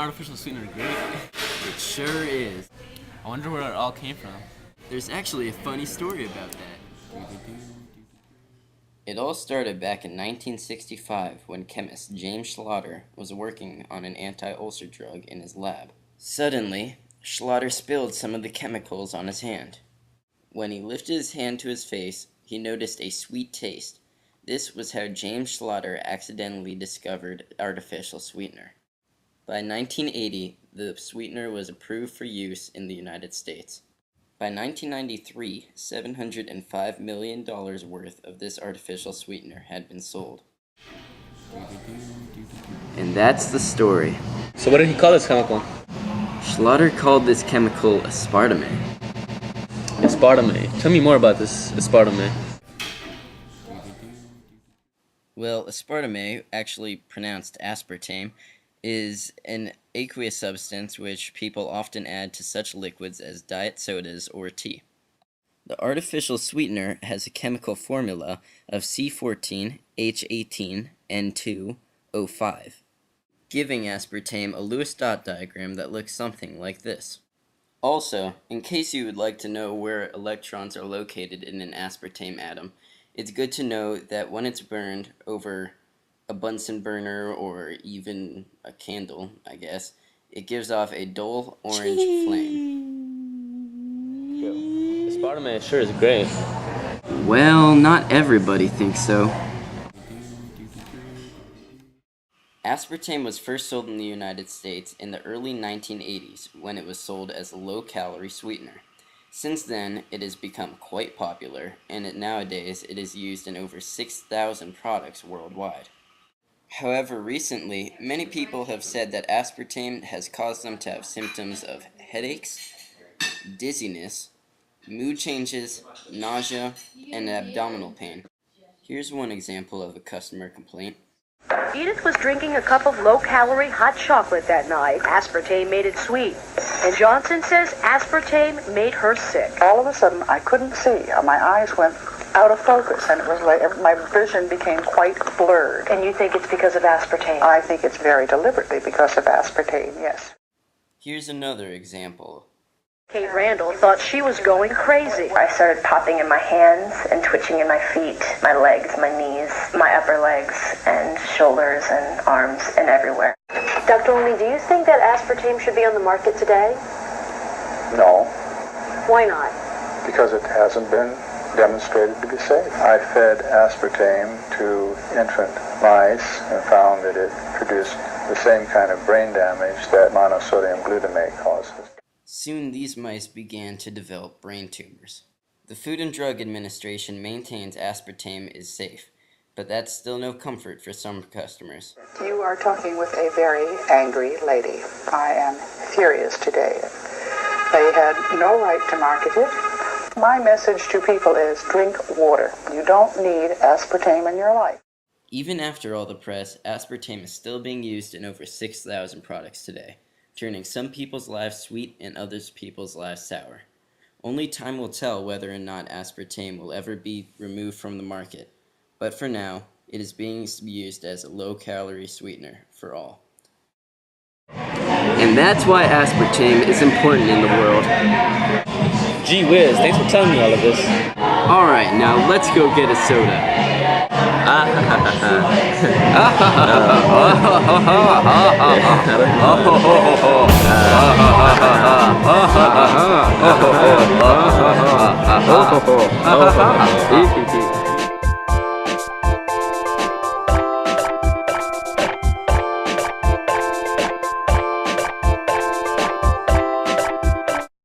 artificial sweetener great? It sure is. I wonder where it all came from. There's actually a funny story about that. It all started back in 1965 when chemist James Schlatter was working on an anti-ulcer drug in his lab. Suddenly, Schlatter spilled some of the chemicals on his hand. When he lifted his hand to his face, he noticed a sweet taste. This was how James Schlatter accidentally discovered artificial sweetener. By 1980, the sweetener was approved for use in the United States. By 1993, $705 million worth of this artificial sweetener had been sold. And that's the story. So what did he call this chemical? Schlatter called this chemical aspartame. Aspartame. Tell me more about this aspartame. Well, aspartame, actually pronounced aspartame, is an aqueous substance which people often add to such liquids as diet sodas or tea. The artificial sweetener has a chemical formula of C14H18N2O5, giving aspartame a Lewis dot diagram that looks something like this. Also, in case you would like to know where electrons are located in an aspartame atom, it's good to know that when it's burned over a Bunsen burner or even a candle, I guess, it gives off a dull orange flame. Yo, aspartame sure is great. Well, not everybody thinks so. Aspartame was first sold in the United States in the early 1980s when it was sold as a low-calorie sweetener. Since then, it has become quite popular, and nowadays it is used in over 6,000 products worldwide. However, recently, many people have said that aspartame has caused them to have symptoms of headaches, dizziness, mood changes, nausea, and abdominal pain. Here's one example of a customer complaint. Edith was drinking a cup of low-calorie hot chocolate that night. Aspartame made it sweet. And Johnson says aspartame made her sick. All of a sudden, I couldn't see. My eyes went out of focus, and it was like my vision became quite blurred. And you think it's because of aspartame? I think it's very deliberately because of aspartame, yes. Here's another example. Kate Randall thought she was going crazy. I started popping in my hands and twitching in my feet, my legs, my knees, my upper legs, and shoulders and arms and everywhere. Dr. Olney, do you think that aspartame should be on the market today? No, Why not? because it hasn't been demonstrated to be safe. I fed aspartame to infant mice and found that it produced the same kind of brain damage that monosodium glutamate causes. Soon these mice began to develop brain tumors. The Food and Drug Administration maintains aspartame is safe, but that's still no comfort for some customers. You are talking with a very angry lady. I am furious today. They had no right to market it. My message to people is drink water. You don't need aspartame in your life. Even after all the press, aspartame is still being used in over 6,000 products today, turning some people's lives sweet and others people's lives sour. Only time will tell whether or not aspartame will ever be removed from the market, but for now, it is being used as a low-calorie sweetener for all. And that's why aspartame is important in the world. Gee whiz, thanks for telling me all of this. Alright, now let's go get a soda.